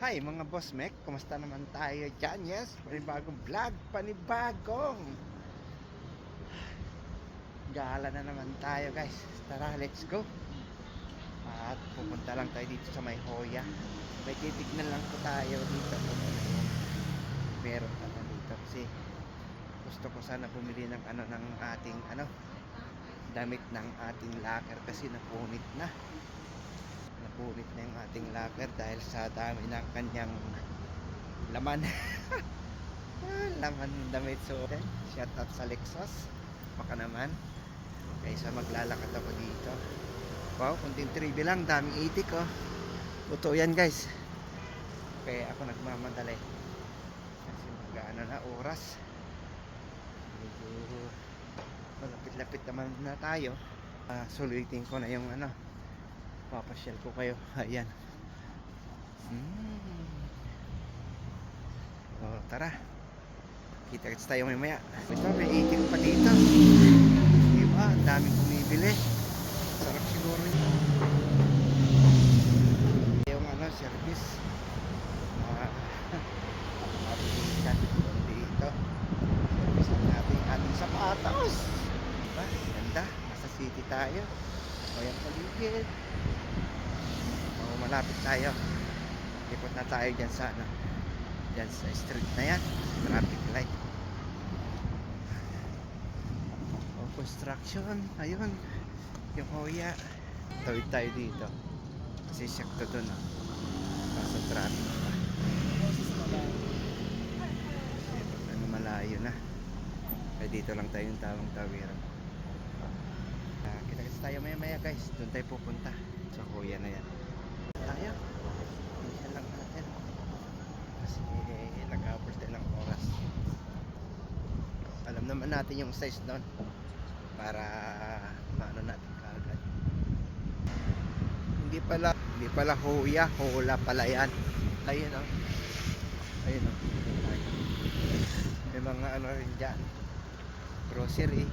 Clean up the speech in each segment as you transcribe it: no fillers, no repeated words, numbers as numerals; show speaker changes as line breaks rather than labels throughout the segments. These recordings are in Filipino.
Hi mga boss mek, kumusta naman tayo dyan? Yes, panibagong vlog, panibagong gala na naman tayo guys. Tara, let's go. At pupunta lang tayo dito sa may Hoya. May titignan lang po tayo dito kung meron ano dito. Kasi gusto ko sana bumili ng ng ating damit ng ating locker. Kasi napunit na yung ating locker dahil sa dami ng kanyang laman. Laman ng damit. So shout out sa Lexus, baka naman kaysa maglalakad ako dito. Wow, kunting tribe lang, daming itik oh. Totoo yan guys, kaya ako nagmamadali kasi mag-ano na oras, medyo malapit-lapit naman na tayo. Sulitin ko na yung papasyal ko kayo. Ayan. Tara, kita-kits tayo mamaya. Ito, may itik pa dito, diba? Ang daming bumibili. Sarap siguro yung service. Mabilisan dito. Service ng ating sapatos. Diba? Ganda. Nasa city tayo. O yung paligid. Malapit tayo. Ikot na tayo dyan sa dyan sa street na yan. Traffic light. Construction. Ayun. Yung Hoya. Tawid tayo dito. Kasi sakto dun. Kaso traffic pa. Malayo na. Kaya dito lang tayo yung tamang tawiran. Kita-kita tayo maya guys. Doon tayo pupunta. Sa Hoya na yan. Tayo. Isa lang natin. Kasi nag-abot tayo ng oras. Alam naman natin yung size doon. Para maano natin kaagad. Hindi pala Hoya, Hola pala yan. Ayun oh. Ayun oh. May mga rin dyan, grocery.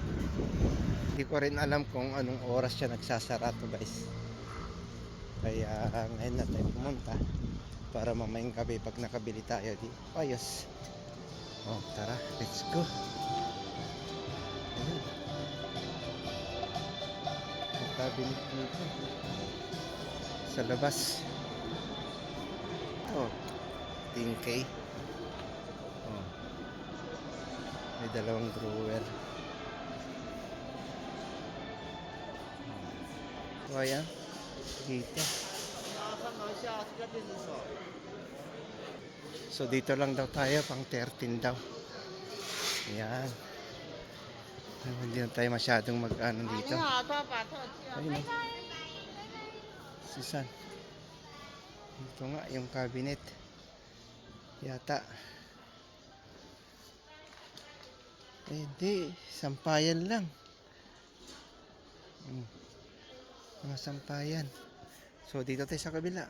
Hindi ko rin alam kung anong oras siya nagsasara to guys. Kaya ngayon na tayo pumunta para mamayang gabi pag nakabili tayo di ayos. Tara, let's go. Ayun, ang cabinet dito sa labas. Ito 10K. May dalawang drawer. So ayan, dito. So dito lang daw tayo, pang 13 daw. Ayan. Hindi na tayo masyadong mag-ano dito. Ayun. Sisan. Ito nga yung cabinet. Yata. Hindi, sampayan lang. Mga sampayan. So dito tayo sa kabila.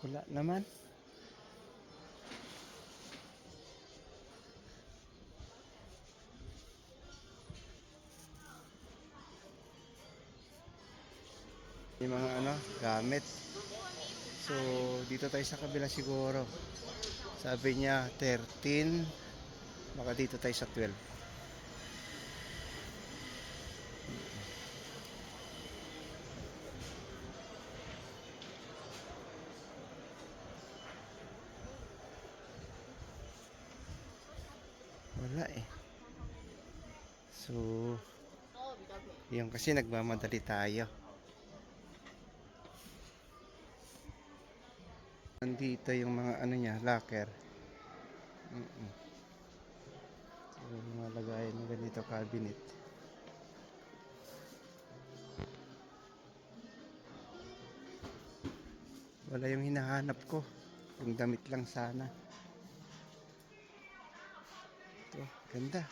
Wala naman. Yung mga gamit. So dito tayo sa kabila siguro. Sabi niya 13. Baka dito tayo sa 12. Wala eh. So yung kasi nagmamadali tayo. Nandito yung mga niya, locker. So mga lagayan ng ganito cabinet. Wala yung hinahanap ko. Yung damit lang sana. Ito, ganda.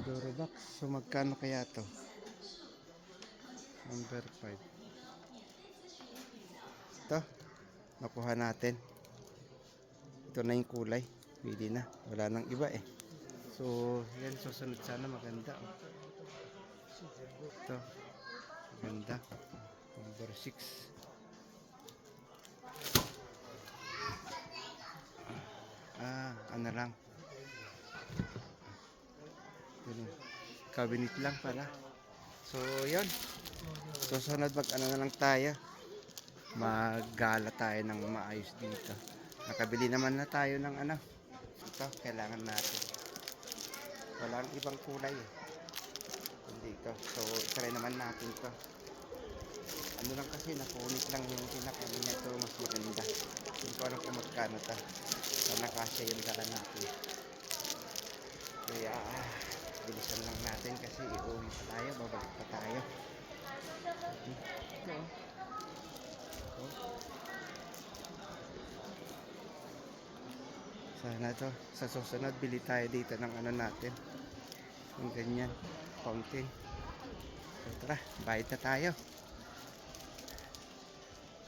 Dorobox. So magkano kaya to? Number 5. Ito, nakuha natin. Ito na yung kulay. Pwede na. Wala nang iba eh. So, yan. Susunod sana maganda. Ito. Maganda. Number 6. Ano lang. Cabinet lang pala. So, yun. Susunod ano na lang tayo. Maggala tayo ng maayos dito. Nakabili naman na tayo ng ano. Ito, kailangan natin. Walang ibang kulay eh. Hindi ito. So, try naman natin ito. Ano lang kasi, napunit lang yung pinakano niya. Ito mas maganda. Hindi ko alam kung magkano ito. Sana kasya yung dala natin. Kaya, bilisan lang natin kasi iuwi pa tayo. Babalik pa tayo. Ito. Sana to sa susunod bili tayo dito ng ano natin yung ganyan fountain. So tara, bayad na tayo.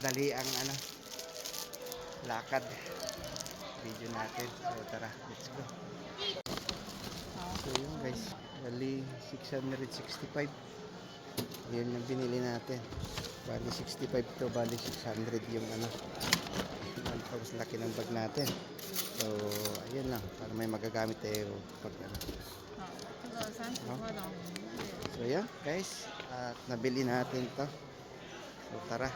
Dali ang ano lakad video natin. So tara, let's go. So yun guys, dali 665. Yun yung binili natin. Bali 65 to, bali 600 yung ano. Tapos laki ng bag natin. So, ayun lang. Para may magagamit tayo pag ano. So, yan guys. At nabili natin to. So, tara.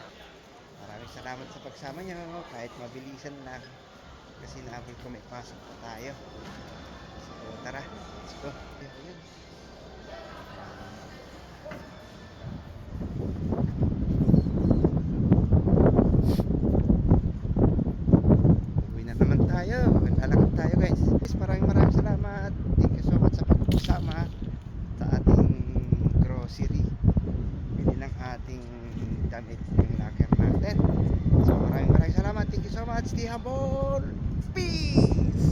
Maraming salamat sa pagsama nyo. Kahit mabilisan lang. Kasi naabol ko may pasok pa tayo. So, tara. Let's go. Ayun. Lalakad tayo guys. Maraming salamat. Thank you so much sa pagsama sa ating grocery. Bili ng ating damit ng locker natin. So maraming salamat. Thank you so much. Stay humble. Peace.